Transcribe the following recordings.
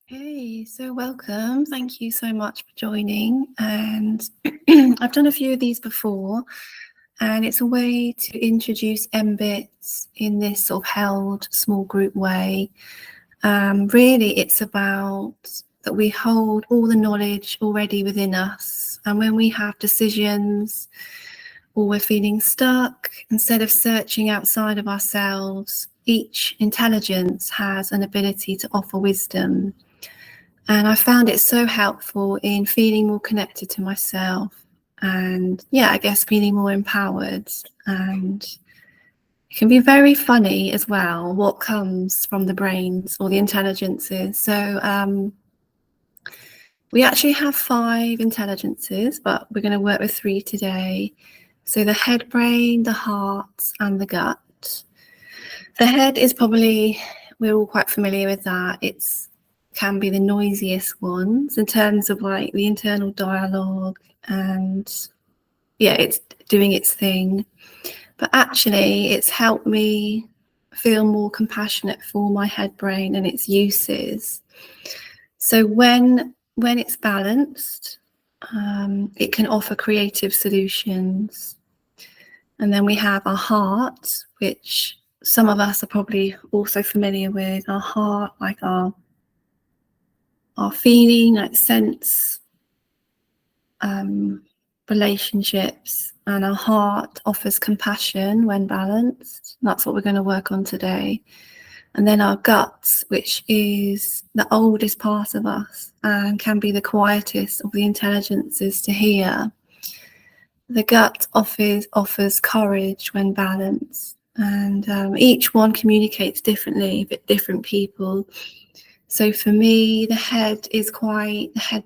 Hey, so welcome. Thank you so much for joining. And I've done a few of these before, and it's a way to introduce Mbit in this sort of held small group way. Really, it's about that we hold all the knowledge already within us. And when we have decisions or we're feeling stuck, instead of searching outside of ourselves, each intelligence has an ability to offer wisdom. And I found it so helpful in feeling more connected to myself and, I guess feeling more empowered. And it can be very funny as well what comes from the brains or the intelligences. So we actually have 5 intelligences, but we're going to work with 3 today. So the head brain, the heart, and the gut. The head is probably, we're all quite familiar with that. It's can be the noisiest ones in terms of like the internal dialogue, and it's doing its thing. But actually it's helped me feel more compassionate for my head brain and its uses. So when it's balanced, it can offer creative solutions. And then we have our heart, which some of us are probably also familiar with. Our heart, like our feeling, like sense, relationships, and our heart offers compassion when balanced. That's what we're going to work on today. And then our gut, which is the oldest part of us and can be the quietest of the intelligences to hear. The gut offers courage when balanced, and each one communicates differently with different people. So for me, the head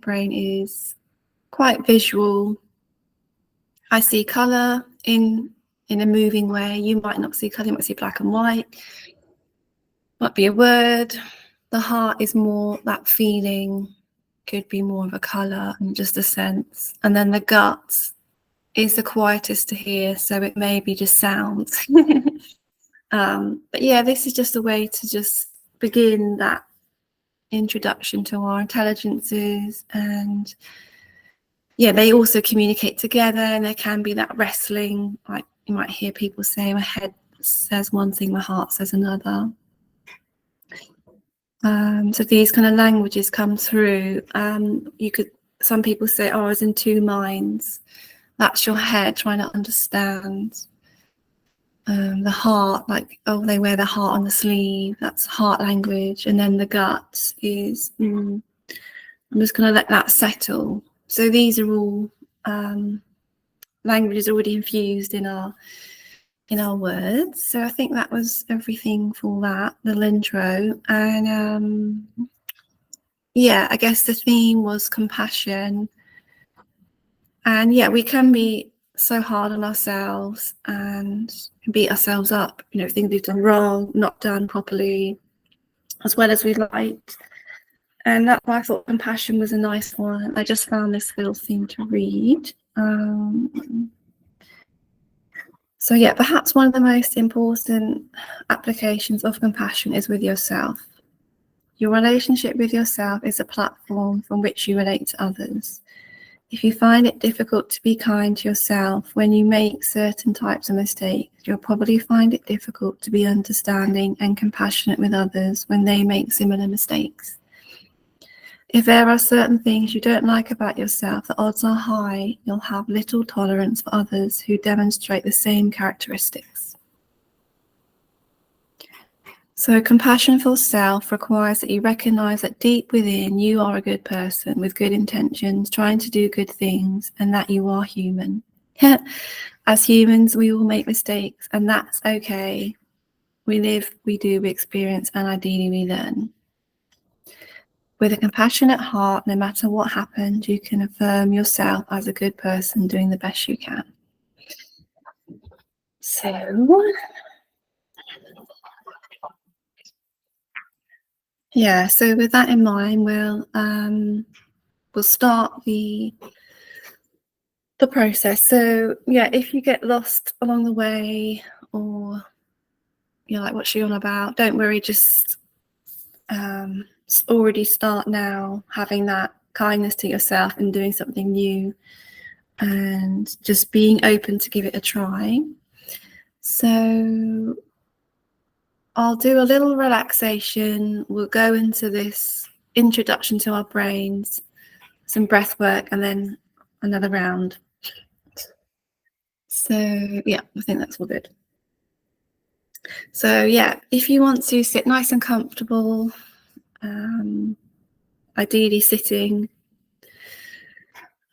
brain is quite visual. I see colour in a moving way. You might not see colour, you might see black and white. Might be a word. The heart is more that feeling, could be more of a colour and just a sense. And then the gut is the quietest to hear, so it may be just sounds. But this is just a way to just begin that introduction to our intelligences. And they also communicate together, and there can be that wrestling, like you might hear people say, my head says one thing, my heart says another. So these kind of languages come through. Some people say, I was in 2 minds. That's your head trying to understand. The heart, like, they wear the heart on the sleeve. That's heart language. And then the gut is, I'm just going to let that settle. So these are all languages already infused in our words. So I think that was everything for that little intro. And I guess the theme was compassion. And we can be so hard on ourselves and beat ourselves up, things we've done wrong, not done properly, as well as we'd like. And that's why I thought compassion was a nice one. I just found this little thing to read. So perhaps one of the most important applications of compassion is with yourself. Your relationship with yourself is a platform from which you relate to others. If you find it difficult to be kind to yourself when you make certain types of mistakes, you'll probably find it difficult to be understanding and compassionate with others when they make similar mistakes. If there are certain things you don't like about yourself, the odds are high you'll have little tolerance for others who demonstrate the same characteristics. So compassion for self requires that you recognize that deep within you are a good person with good intentions, trying to do good things, and that you are human. As humans, we all make mistakes, and that's okay. We live, we do, we experience, and ideally we learn. With a compassionate heart, no matter what happened, you can affirm yourself as a good person doing the best you can. So with that in mind, we'll start the process. So if you get lost along the way, or you're like, what's she on about? Don't worry, just already start now having that kindness to yourself and doing something new and just being open to give it a try. So I'll do a little relaxation. We'll go into this introduction to our brains, some breath work, and then another round. So yeah, I think that's all good. So yeah, if you want to sit nice and comfortable, ideally sitting,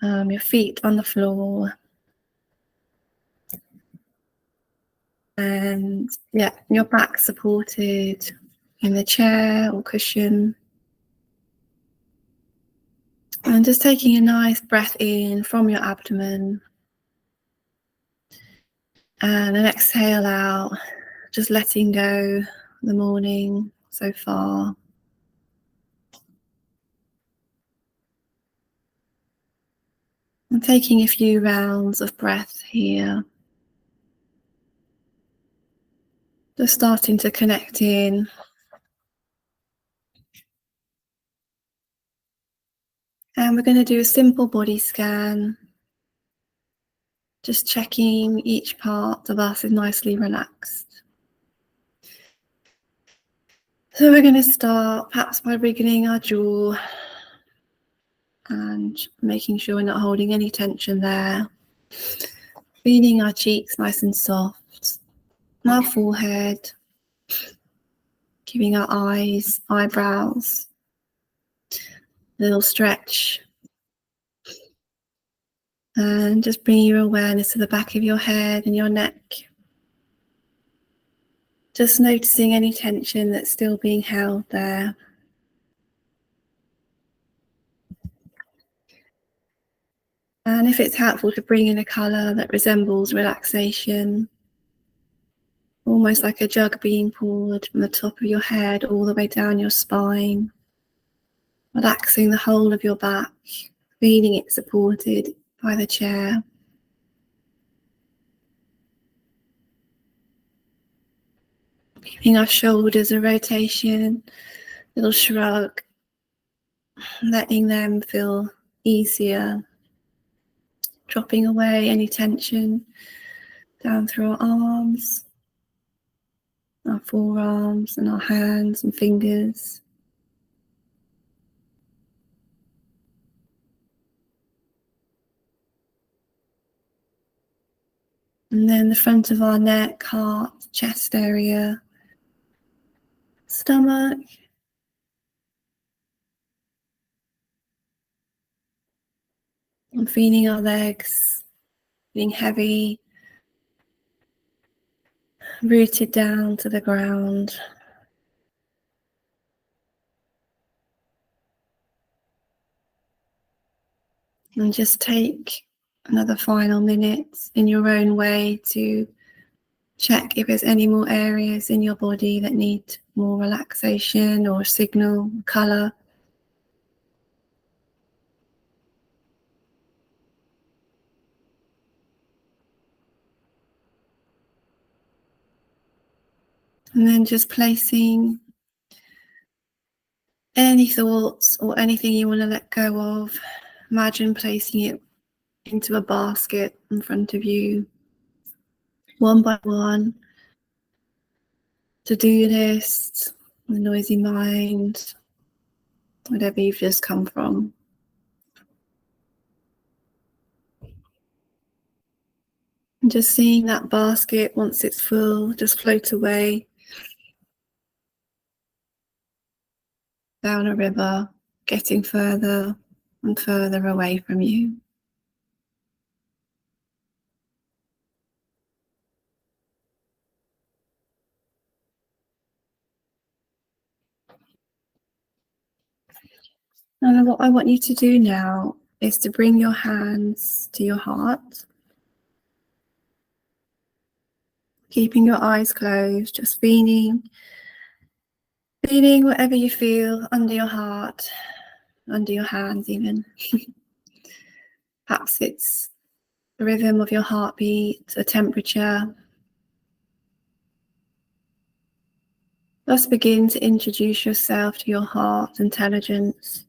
your feet on the floor, and yeah, your back supported in the chair or cushion. And just taking a nice breath in from your abdomen and an exhale out, just letting go the morning so far. And taking a few rounds of breath here. Just starting to connect in. And we're going to do a simple body scan. Just checking each part of us is nicely relaxed. So we're going to start perhaps by wriggling our jaw and making sure we're not holding any tension there. Feeling our cheeks nice and soft, our forehead, giving our eyes, eyebrows a little stretch. And just bring your awareness to the back of your head and your neck. Just noticing any tension that's still being held there. And if it's helpful to bring in a colour that resembles relaxation, almost like a jug being poured from the top of your head all the way down your spine, relaxing the whole of your back, feeling it supported by the chair. Giving our shoulders a rotation, little shrug, letting them feel easier, dropping away any tension down through our arms, our forearms and our hands and fingers. And then the front of our neck, heart, chest area, stomach. I'm feeling our legs being heavy, rooted down to the ground. And just take another final minute in your own way to check if there's any more areas in your body that need more relaxation or signal, colour. And then just placing any thoughts or anything you want to let go of. Imagine placing it into a basket in front of you, one by one. To-do list, the noisy mind, whatever you've just come from. And just seeing that basket, once it's full, just float away down a river, getting further and further away from you. And what I want you to do now is to bring your hands to your heart, keeping your eyes closed, just feeling whatever you feel under your heart, under your hands even. Perhaps it's the rhythm of your heartbeat, a temperature. Just begin to introduce yourself to your heart intelligence.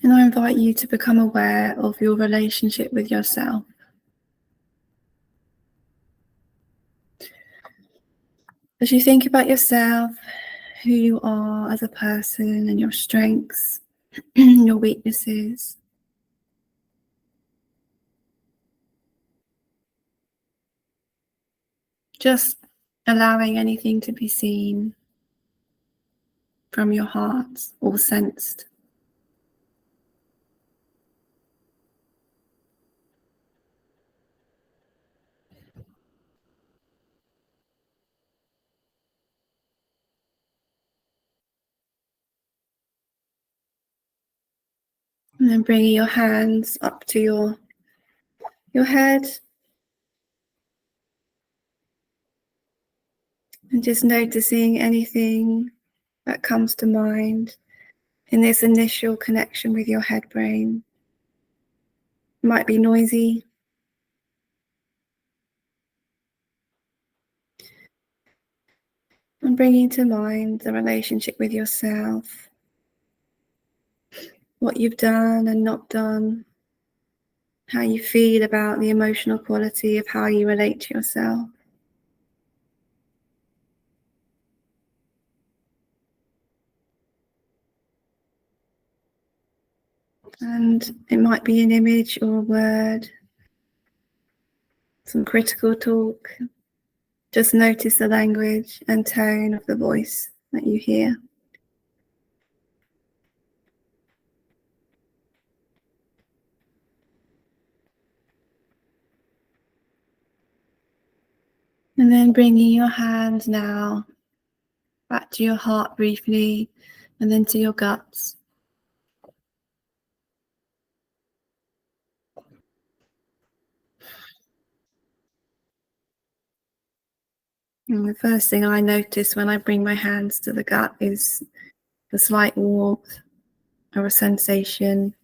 And I invite you to become aware of your relationship with yourself. As you think about yourself, who you are as a person and your strengths, your weaknesses, just allowing anything to be seen from your heart or sensed. And then bringing your hands up to your head and just noticing anything that comes to mind in this initial connection with your head brain. It might be noisy. And bringing to mind the relationship with yourself, what you've done and not done, how you feel about the emotional quality of how you relate to yourself. And it might be an image or a word, some critical talk. Just notice the language and tone of the voice that you hear. And then bringing your hand now back to your heart briefly, and then to your guts. And the first thing I notice when I bring my hands to the gut is the slight warmth or a sensation.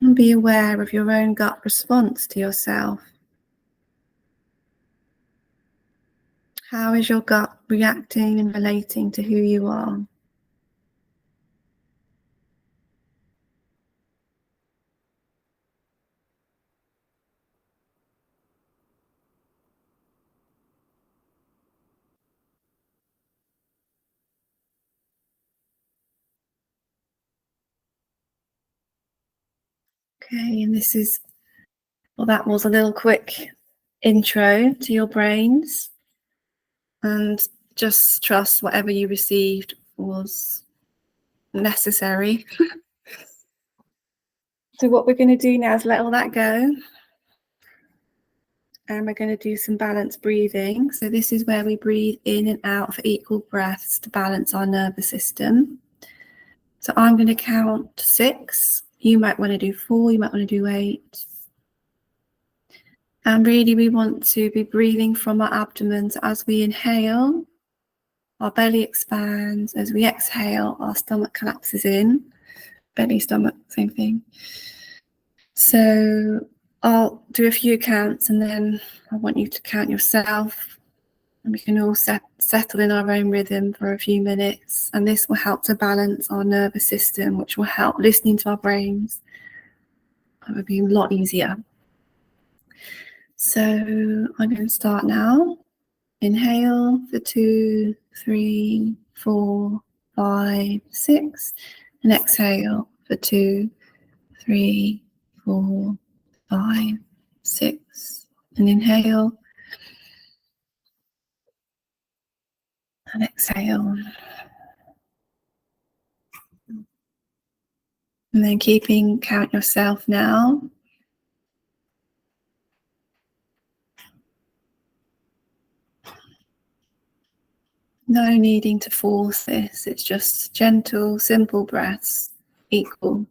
And be aware of your own gut response to yourself. How is your gut reacting and relating to who you are? Okay, and that was a little quick intro to your brains. And just trust whatever you received was necessary. So what we're going to do now is let all that go. And we're going to do some balanced breathing. So this is where we breathe in and out for equal breaths to balance our nervous system. So I'm going to count to 6. You might want to do 4, you might want to do 8. And really we want to be breathing from our abdomen. So as we inhale, our belly expands. As we exhale, our stomach collapses in. Belly, stomach, same thing. So I'll do a few counts and then I want you to count yourself. And we can all settle in our own rhythm for a few minutes. And this will help to balance our nervous system, which will help listening to our brains. It will be a lot easier. So I'm going to start now. Inhale for 2, 3, 4, 5, 6. And exhale for 2, 3, 4, 5, 6. And inhale. And exhale. And then count yourself now. No needing to force this, it's just gentle, simple breaths, equal.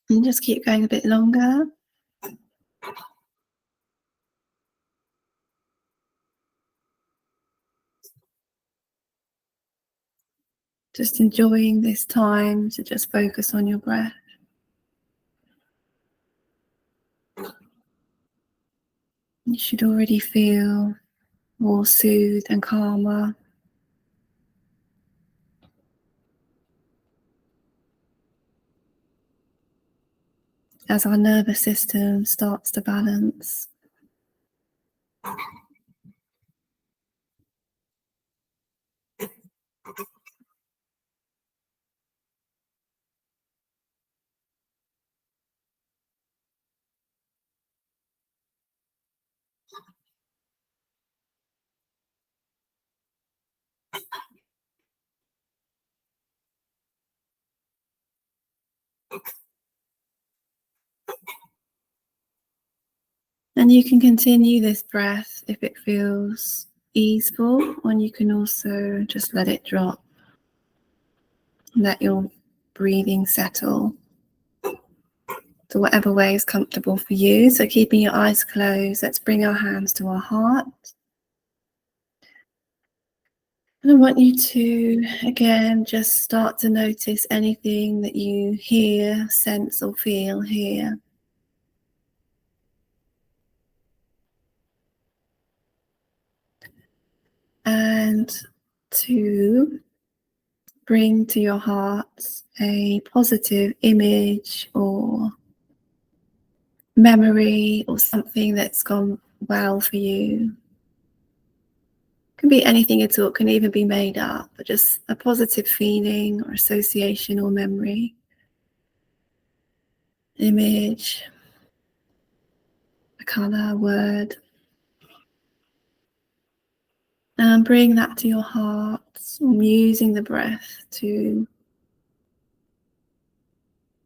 And just keep going a bit longer. Just enjoying this time to just focus on your breath. You should already feel more soothed and calmer as our nervous system starts to balance. And you can continue this breath if it feels easeful, and you can also just let it drop. Let your breathing settle to whatever way is comfortable for you. So keeping your eyes closed, let's bring our hands to our heart. And I want you to, again, just start to notice anything that you hear, sense, or feel here. And to bring to your heart a positive image or memory or something that's gone well for you. It can be anything at all, it can even be made up, but just a positive feeling or association or memory, image, a colour, word. And bring that to your heart, using the breath to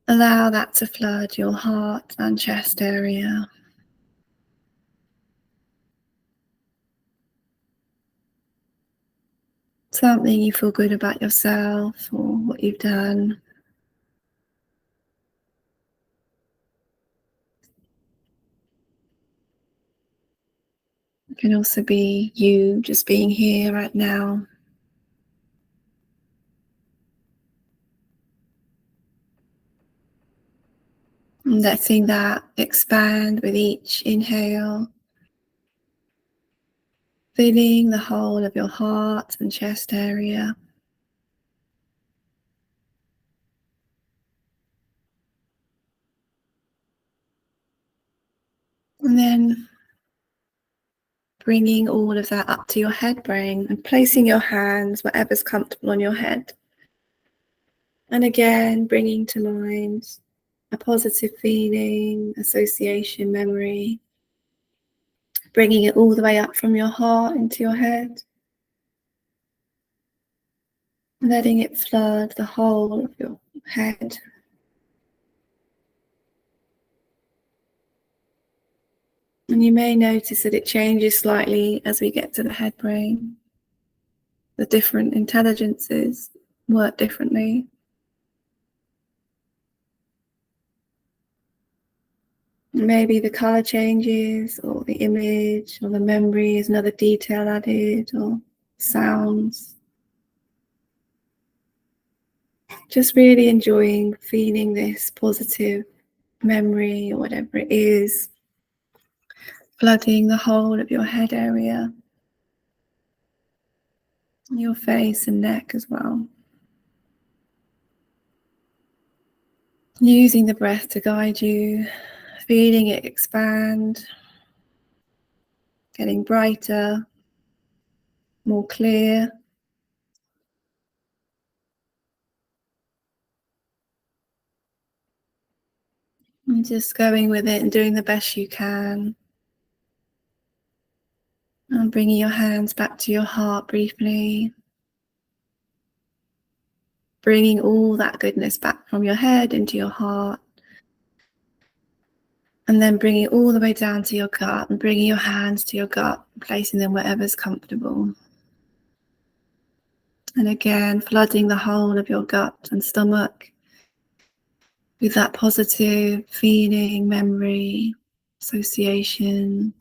allow that to flood your heart and chest area. Something you feel good about yourself or what you've done. It can also be you just being here right now. And letting that expand with each inhale, filling the whole of your heart and chest area. And then bringing all of that up to your head brain and placing your hands wherever's comfortable on your head. And again, bringing to mind a positive feeling, association, memory, bringing it all the way up from your heart into your head, letting it flood the whole of your head. And you may notice that it changes slightly as we get to the head brain. The different intelligences work differently. Maybe the color changes, or the image, or the memory is another detail added, or sounds. Just really enjoying feeling this positive memory, or whatever it is, flooding the whole of your head area, your face and neck as well. Using the breath to guide you, feeling it expand, getting brighter, more clear. And just going with it and doing the best you can. And bringing your hands back to your heart briefly. Bringing all that goodness back from your head into your heart. And then bringing it all the way down to your gut and bringing your hands to your gut, placing them wherever's comfortable. And again, flooding the whole of your gut and stomach. with that positive feeling, memory, association,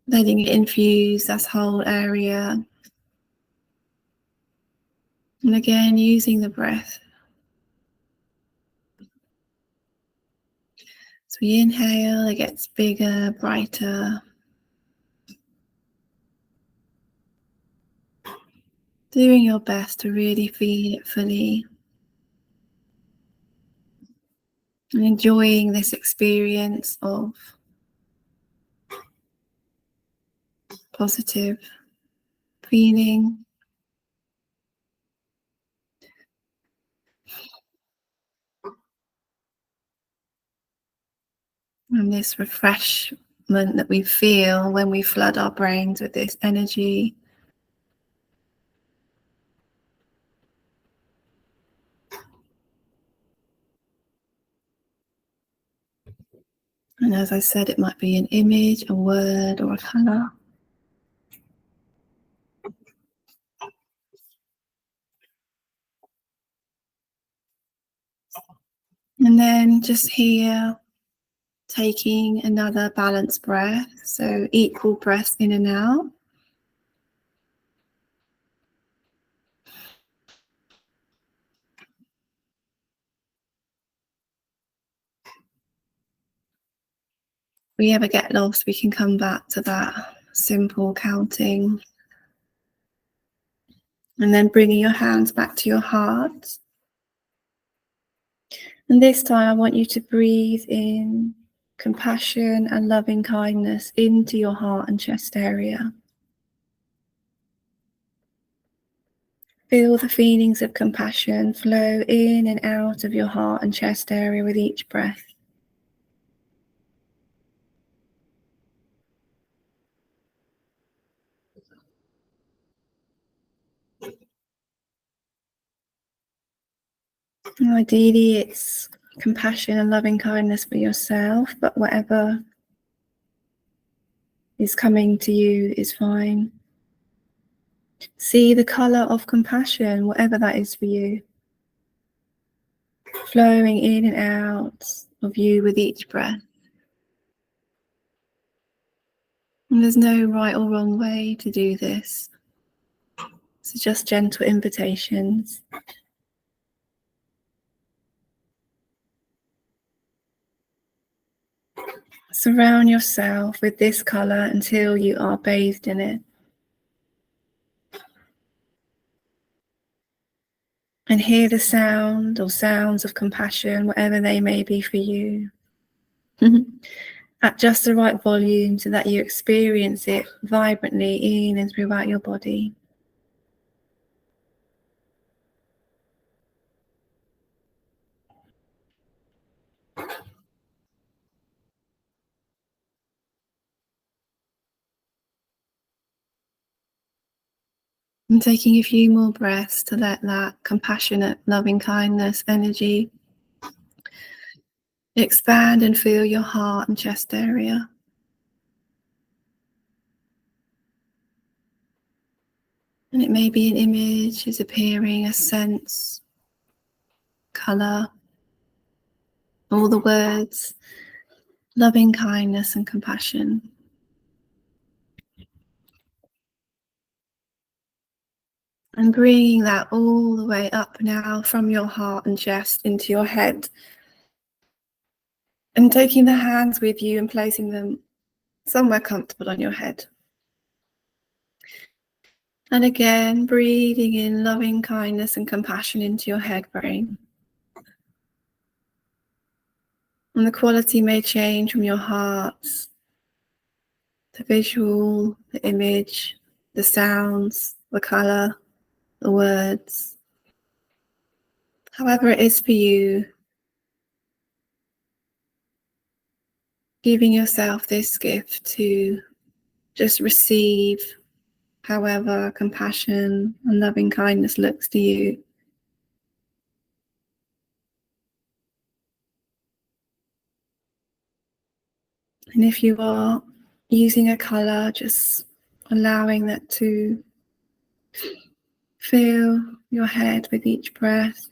letting it infuse that whole area. And again, using the breath. So we inhale, it gets bigger, brighter. Doing your best to really feel it fully. And enjoying this experience of positive feeling. And this refreshment that we feel when we flood our brains with this energy. And as I said, it might be an image, a word, or a colour. And then just here, taking another balanced breath. So equal breaths in and out. If we ever get lost, we can come back to that simple counting. And then bringing your hands back to your heart. And this time I want you to breathe in compassion and loving kindness into your heart and chest area. Feel the feelings of compassion flow in and out of your heart and chest area with each breath. And ideally, it's compassion and loving kindness for yourself, but whatever is coming to you is fine. See the colour of compassion, whatever that is for you, flowing in and out of you with each breath. And there's no right or wrong way to do this. So just gentle invitations. Surround yourself with this colour until you are bathed in it. And hear the sound or sounds of compassion, whatever they may be for you, at just the right volume so that you experience it vibrantly in and throughout your body. And taking a few more breaths to let that compassionate, loving kindness energy expand and fill your heart and chest area. And it may be an image is appearing, a sense, colour, all the words, loving kindness and compassion. And bringing that all the way up now from your heart and chest into your head. And taking the hands with you and placing them somewhere comfortable on your head. And again, breathing in loving kindness and compassion into your head brain. And the quality may change from your heart, the visual, the image, the sounds, the colour, the words. However it is for you, giving yourself this gift to just receive however compassion and loving kindness looks to you. And if you are using a colour, just allowing that to fill your head with each breath.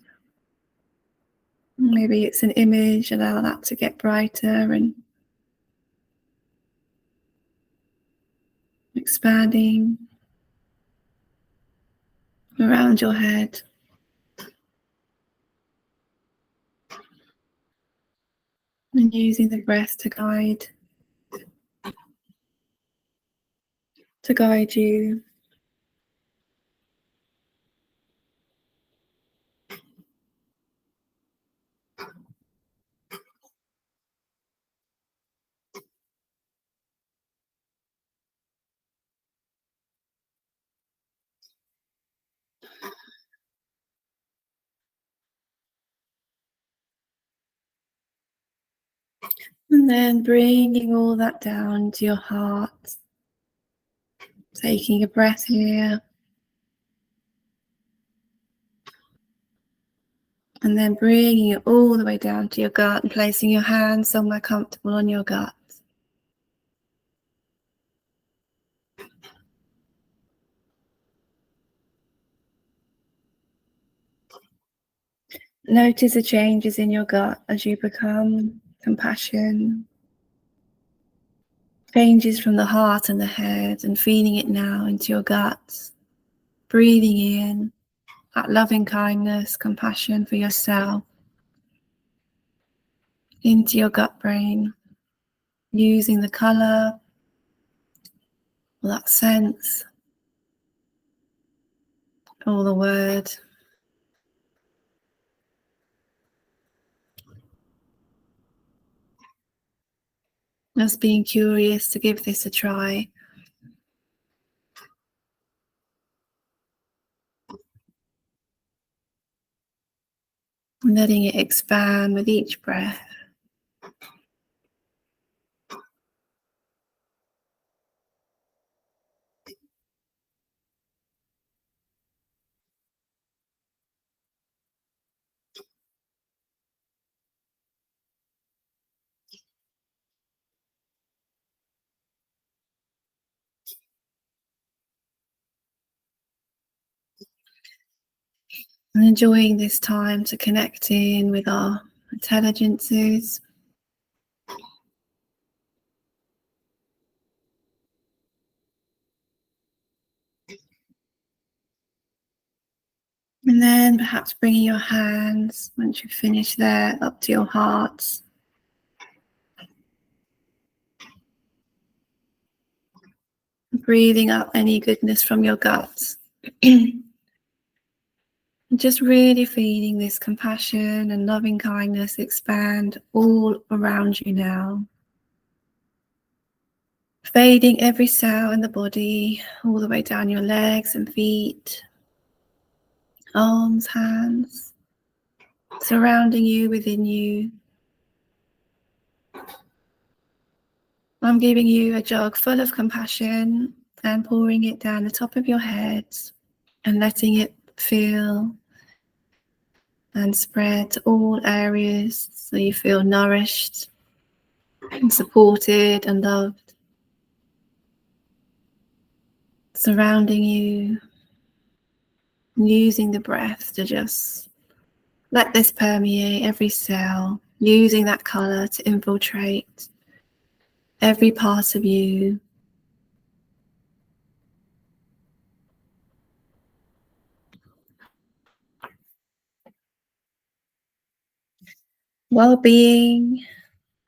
Maybe it's an image, allow that to get brighter and expanding around your head. And using the breath to guide you. And then bringing all that down to your heart. Taking a breath here. And then bringing it all the way down to your gut and placing your hands somewhere comfortable on your gut. Notice the changes in your gut as you become compassion. Changes from the heart and the head, and feeling it now into your gut. Breathing in that loving kindness, compassion for yourself into your gut brain, using the color or that sense or the word. Just being curious to give this a try. Letting it expand with each breath. And enjoying this time to connect in with our intelligences. And then perhaps bringing your hands, once you've finished there, up to your heart. Breathing up any goodness from your gut. Just really feeling this compassion and loving kindness expand all around you now. Fading every cell in the body, all the way down your legs and feet, arms, hands, surrounding you, within you. I'm giving you a jug full of compassion and pouring it down the top of your head and letting it fill and spread to all areas so you feel nourished and supported and loved. Surrounding you, using the breath to just let this permeate every cell, using that color to infiltrate every part of you. Well-being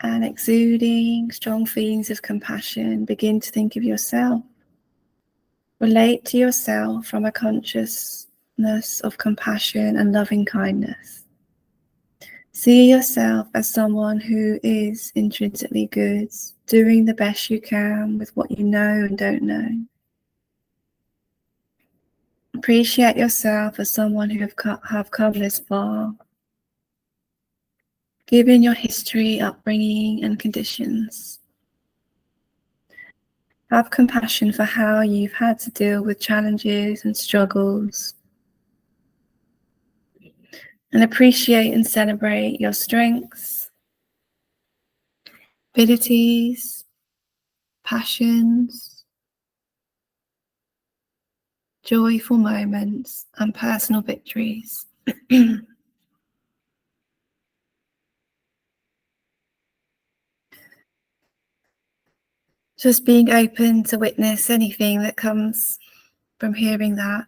and exuding strong feelings of compassion. Begin to think of yourself. Relate to yourself from a consciousness of compassion and loving kindness. See yourself as someone who is intrinsically good, doing the best you can with what you know and don't know. Appreciate yourself as someone who have come this far, given your history, upbringing, and conditions. Have compassion for how you've had to deal with challenges and struggles. And appreciate and celebrate your strengths, abilities, passions, joyful moments, and personal victories. Just being open to witness anything that comes from hearing that.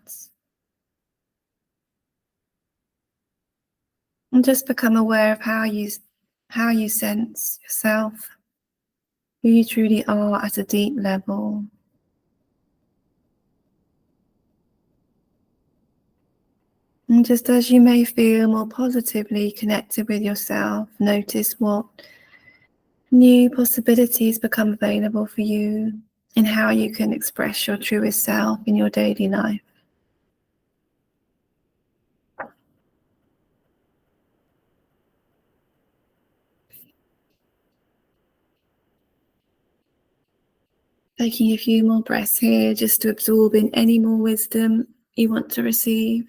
And just become aware of how you sense yourself, who you truly are at a deep level. And just as you may feel more positively connected with yourself, notice what new possibilities become available for you and how you can express your truest self in your daily life. Taking a few more breaths here just to absorb in any more wisdom you want to receive.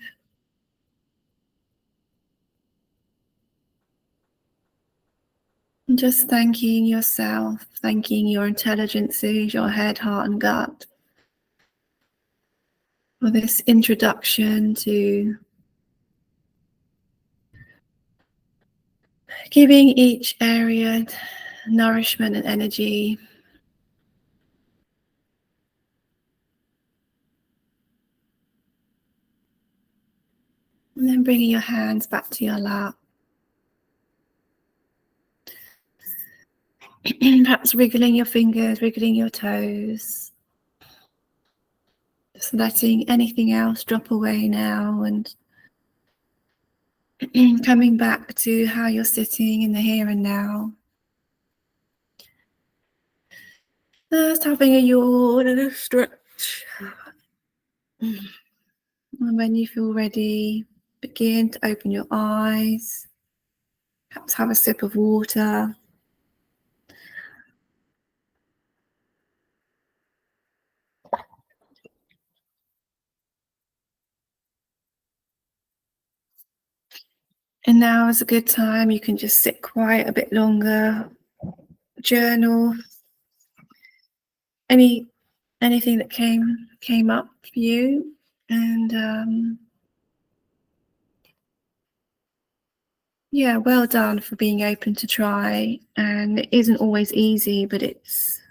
And just thanking yourself, thanking your intelligences, your head, heart, and gut for this introduction to giving each area nourishment and energy. And then bringing your hands back to your lap. Perhaps wriggling your fingers, wriggling your toes. Just letting anything else drop away now and coming back to how you're sitting in the here and now. Just having a yawn and a stretch. And when you feel ready, begin to open your eyes. Perhaps have a sip of water. And now is a good time. You can just sit quiet a bit longer, journal, anything that came up for you, and yeah, well done for being open to try. And it isn't always easy, but it's,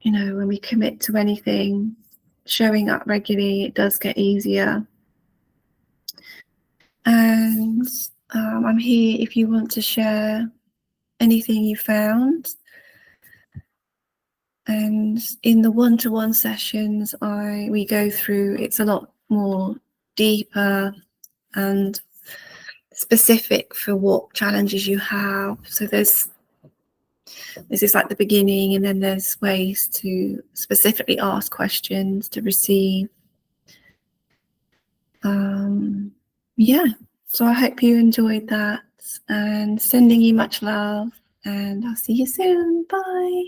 when we commit to anything, showing up regularly, it does get easier. And I'm here if you want to share anything you found. And in the one-to-one sessions we go through, it's a lot more deeper and specific for what challenges you have. So this is like the beginning, and then there's ways to specifically ask questions to receive. Yeah, so I hope you enjoyed that, and sending you much love, and I'll see you soon. Bye.